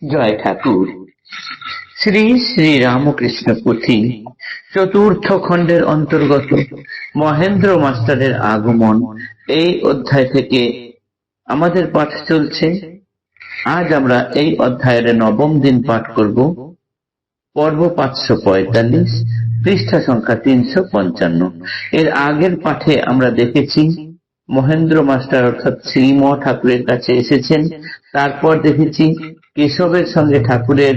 জয় ঠাকুর। শ্রী শ্রী রামকৃষ্ণ পুঁথি চতুর্থ খণ্ডের অন্তর্গত মহেন্দ্র মাস্টারের আগমন, এই অধ্যায় থেকে আমাদের পাঠ চলছে। আজ আমরা এই অধ্যায়ের নবম দিন পাঠ করব। পর্ব 545, পৃষ্ঠা সংখ্যা 355। এর আগের পাঠে আমরা দেখেছি মহেন্দ্র মাস্টার অর্থাৎ শ্রীম ঠাকুরের কাছে এসেছেন। তারপর দেখেছি কেশবের সঙ্গে ঠাকুরের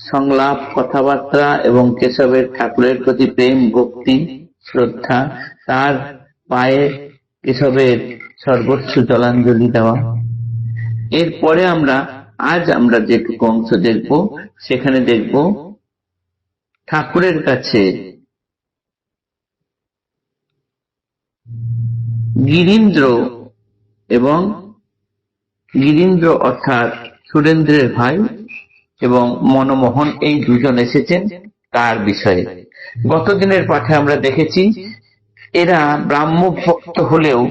সংলাপ, কথাবার্তা এবং কেশবের ঠাকুরের প্রতি প্রেম, ভক্তি, শ্রদ্ধা, তার পায়ে কেশবের সর্বস্ব জলাঞ্জলি দেওয়া। এরপরে আজ আমরা যেটুকু অংশ দেখব, সেখানে দেখব ঠাকুরের কাছে গিরীন্দ্র অর্থাৎ সুরেন্দ্রের ভাই এবং মনমোহন, এই দুজন এসেছেন তার বিষয়ে। গতদিনের পাঠে আমরা দেখেছি এরা ব্রাহ্ম ভক্ত হলেও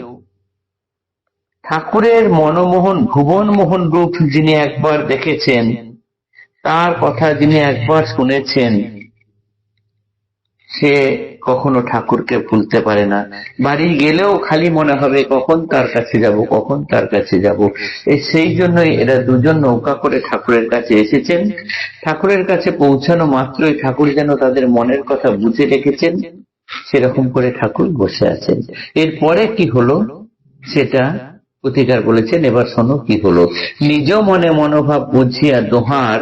ঠাকুরের মনমোহন, ভুবন মোহন রূপ যিনি একবার দেখেছেন, তার কথা যিনি একবার শুনেছেন, সে কখনো ঠাকুরকে ভুলতে পারে না। বাড়ি গেলেও খালি মনে হবে কখন তার কাছে যাব, কখন তার কাছে যাব। সেই জন্যই এরা দুজন নৌকা করে ঠাকুরের কাছে এসেছেন। ঠাকুরের কাছে পৌঁছানো মাত্রই ঠাকুর যেন তাদের মনের কথা বুঝে রেখেছেন, সেরকম করে ঠাকুর বসে আছেন। এরপরে কি হলো সেটা পুথিকার বলেছেন। এবার শোনো কি হলো। নিজ মনে মনোভাব বুঝিয়া দোহার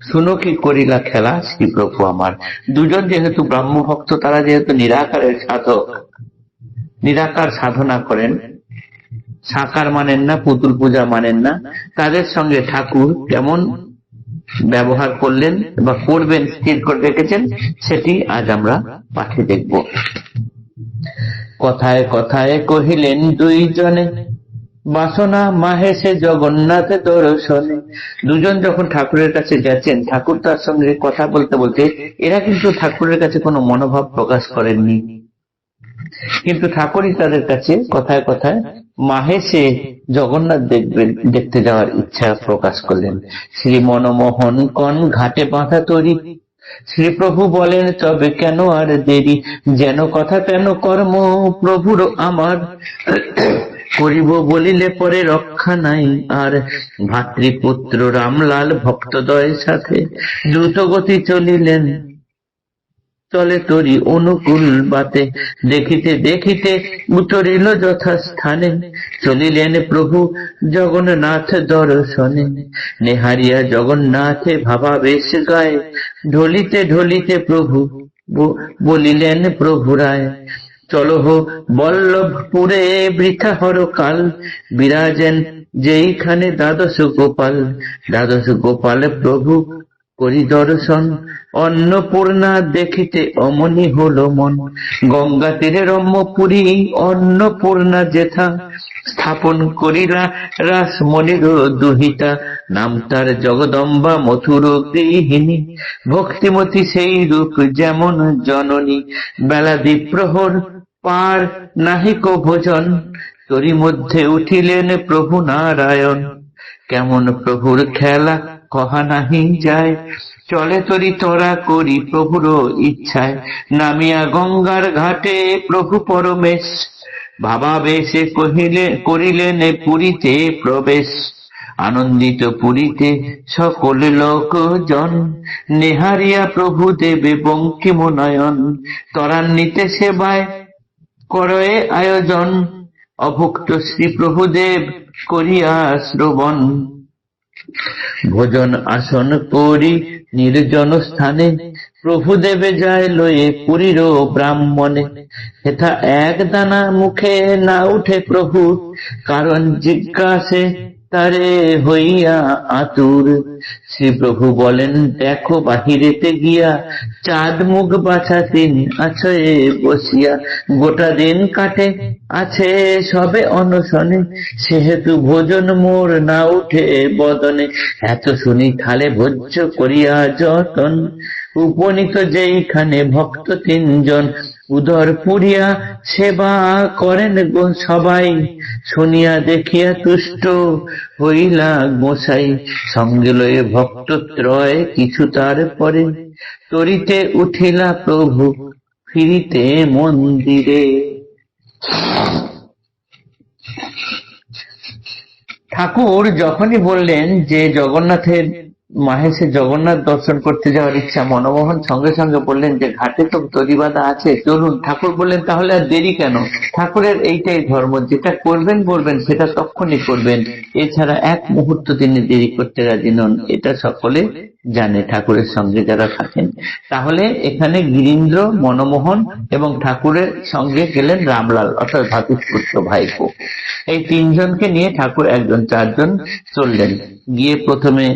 শুনো কি করিলা খেলা শ্রী প্রভু আমার। দুজন যেহেতু ব্রাহ্ম ভক্ত, তারা যেহেতু নিরাকারের সাধক, নিরাকার সাধনা করেন, সাকার মানেন না, পুতুল পূজা মানেন না, তাদের সঙ্গে ঠাকুর কেমন ব্যবহার করলেন বা করবেন স্থির করে রেখেছেন, সেটি আজ আমরা পাঠে দেখব। কথায় কথায় কহিলেন দুইজনে বাসনা মাহেশে জগন্নাথ দর্শনে। দুজন যখন ঠাকুরের কাছে গেছেন, ঠাকুর তার সঙ্গে কথা বলতে বলতে, এরা কিন্তু ঠাকুরের কাছে কোনো মনোভাব প্রকাশ করেননি, কিন্তু ঠাকুরই তাদের কাছে কথায় কথায় মাহেশে জগন্নাথ দেখতে যাওয়ার ইচ্ছা প্রকাশ করলেন। শ্রী মনমোহন কন ঘাটে বাঁধা তরি, শ্রীপ্রভু বলেন তবে কেন আর দেরি, যেন কথা তেন কর্ম প্রভুর আমার, করিব বলিলে পরে রক্ষা নাই আর, ভাতৃপুত্র রামলাল ভক্তদয়ের সাথে দ্রুত গতি চলিলেন চলে তরি অনুকূল বাতে, দেখিতে দেখিতে উতরিল যথাস্থানে, চলিলেন প্রভু জগন্নাথ দর্শনে। নেহারিয়া জগন্নাথে ভাবাবেশ গায়ে, ঢলিতে ঢলিতে প্রভু বলিলেন প্রভুরায়, চলহ বল্লভপুরে বৃথা হর কাল, বিরাজেন যেইখানে দ্বাদশ গোপাল। দ্বাদশ গোপাল প্রভু করি দর্শন, অন্নপূর্ণা দেখিতে অমনি হলো মন। গঙ্গা তীরে রম্যপুরী অন্নপূর্ণা যেথা, স্থাপন করিলা রাসমণির দুহিতা, নাম তার জগদম্বা মথুর গৃহিণী, ভক্তিমতী সেই রূপ যেমন জননী। বেলা দ্বিপ্রহর পার নাহিক ভোজন, তরি মধ্যে উঠিলেন প্রভু নারায়ণ। কেমন প্রভুর খেলা কহা নাহি যায়, চলে তরি তোরা করি প্রভুর ইচ্ছায়। নামিয়া গঙ্গার ঘাটে প্রভু পরমেশ, ভাবাবেশে করিলেন পুরীতে প্রবেশ। আনন্দিত পুরীতে সকল লোকজন, নেহারিয়া প্রভু দেবে বঙ্কিম নয়ন। ত্বরান্বিতে সেবায় করয়ে আয়োজন, অভুক্ত শ্রী প্রভুদেব করিয়া শ্রবণ। ভোজন আসন করি নির্জন স্থানে, প্রভু দেবে যায় লয়ে পুরীর ব্রাহ্মণে। হেথা এক দানা মুখে না উঠে প্রভু, কারণ জিজ্ঞাসে তারে হইয়া আতুর। শ্রী প্রভু বলেন দেখো বাহিরেতে গিয়া, চাঁদ মুখ বাছাতেন আছে বসিয়া। গোটা দিন কাটে আছে সবে অনশনে, সেহেতু ভোজন মোর না উঠে বদনে। এত শুনি থালে ভোজ্য করিয়া যতন, উপনীত যেইখানে ভক্ত তিনজন, উদর পুরিয়া সেবা করেন গো সবাই। শুনিয়া দেখিয়া তুষ্ট হইলা গোসাই, সঙ্গে লয়ে ভক্ত ত্রয় কিছু তার পরে, তরিতে উঠিলা প্রভু ফিরিতে মন্দিরে। ঠাকুর যখনই বললেন যে জগন্নাথের মাহেশে জগন্নাথ দর্শন করতে যাওয়ার ইচ্ছা, মনমোহন সঙ্গে সঙ্গে বললেন যে ঘাটে তো দড়ি বাঁধা আছে, চলুন। ঠাকুর বললেন তাহলে আর দেরি কেন? ঠাকুরের এইটাই ধর্ম, যেটা করবেন বলবেন সেটা তখনই করবেন, এছাড়া এক মুহূর্ত তিনি দেরি করতে রাজি নন, এটা সকলে জানে ঠাকুরের সঙ্গে যারা থাকেন। তাহলে এখানে গিরীন্দ্র, মনমোহন এবং ঠাকুরের সঙ্গে গেলেন রামলাল অর্থাৎ ভাতুষপুত্র ভাইপো। এই তিনজনকে নিয়ে ঠাকুর একজন চারজন চললেন। গিয়ে প্রথমে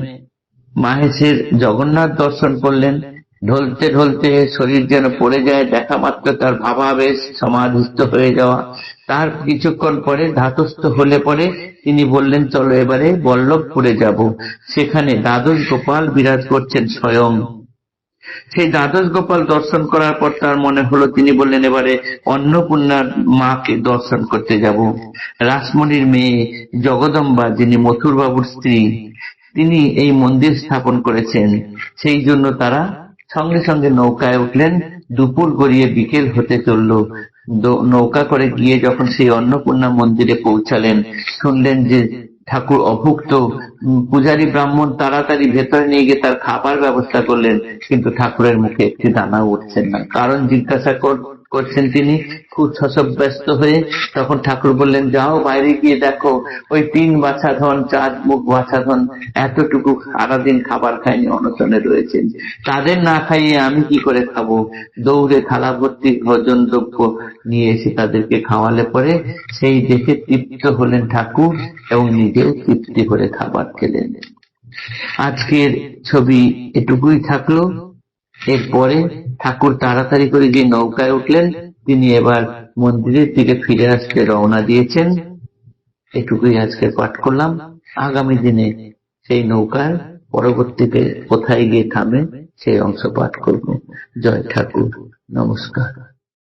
মাহেশের জগন্নাথ দর্শন করলেন। ঢলতে ঢলতে শরীর যেন পড়ে যায়, দেখা মাত্র তার ভাবাবেশ সমাধিস্থ হয়ে যাওয়া। তার কিছুক্ষণ পরে ধাতস্থ হলে পরে তিনি বললেন চলো এবারে বল্লভপুরে যাব। সেখানে দ্বাদশ গোপাল বিরাজ করছেন স্বয়ং। সেই দ্বাদশ গোপাল দর্শন করার পর তার মনে হলো, তিনি বললেন এবারে অন্নপূর্ণার মাকে দর্শন করতে যাব। রাসমণির মেয়ে জগদম্বা, যিনি মথুর বাবুর স্ত্রী, তিনি এই মন্দির স্থাপন করেছেন। সেই জন্য তারা সঙ্গে সঙ্গে নৌকায় উঠলেন। দুপুর গড়িয়ে বিকেল হতে চলল। নৌকা করে গিয়ে যখন সেই অন্নপূর্ণা মন্দিরে পৌঁছালেন, শুনলেন যে ঠাকুর অভুক্ত। পূজারী ব্রাহ্মণ তাড়াতাড়ি ভেতরে নিয়ে গিয়ে তার খাবার ব্যবস্থা করলেন, কিন্তু ঠাকুরের মুখে একটি দানা উঠছেন না। কারণ জিজ্ঞাসা করছেন তিনি খুব শশব্যস্ত হয়ে। তখন ঠাকুর বললেন যাও বাইরে গিয়ে দেখো, ওই 3 বাছাধন 4 মুখ বাছাধন এতটুকু সারাদিন খাবার খায়নি, অনশনে রয়েছেন, তাদের না খাইয়ে আমি কি করে খাবো? দৌড়ে থালা ভর্তি ভোজন দ্রব্য নিয়ে এসে তাদেরকে খাওয়ালে পরে সেই দেখে তৃপ্ত হলেন ঠাকুর এবং নিজেও তৃপ্তি করে খাবার খেলেন। আজকের ছবি এটুকুই থাকলো। এরপরে ঠাকুর তাড়াতাড়ি করে যে নৌকায় উঠলেন, তিনি এবার মন্দিরের দিকে ফিরে আসতে রওনা দিয়েছেন। এটুকুই আজকে পাঠ করলাম। আগামী দিনে সেই নৌকার পরবর্তীতে কোথায় গিয়ে থামে সেই অংশ পাঠ করব। জয় ঠাকুর, নমস্কার।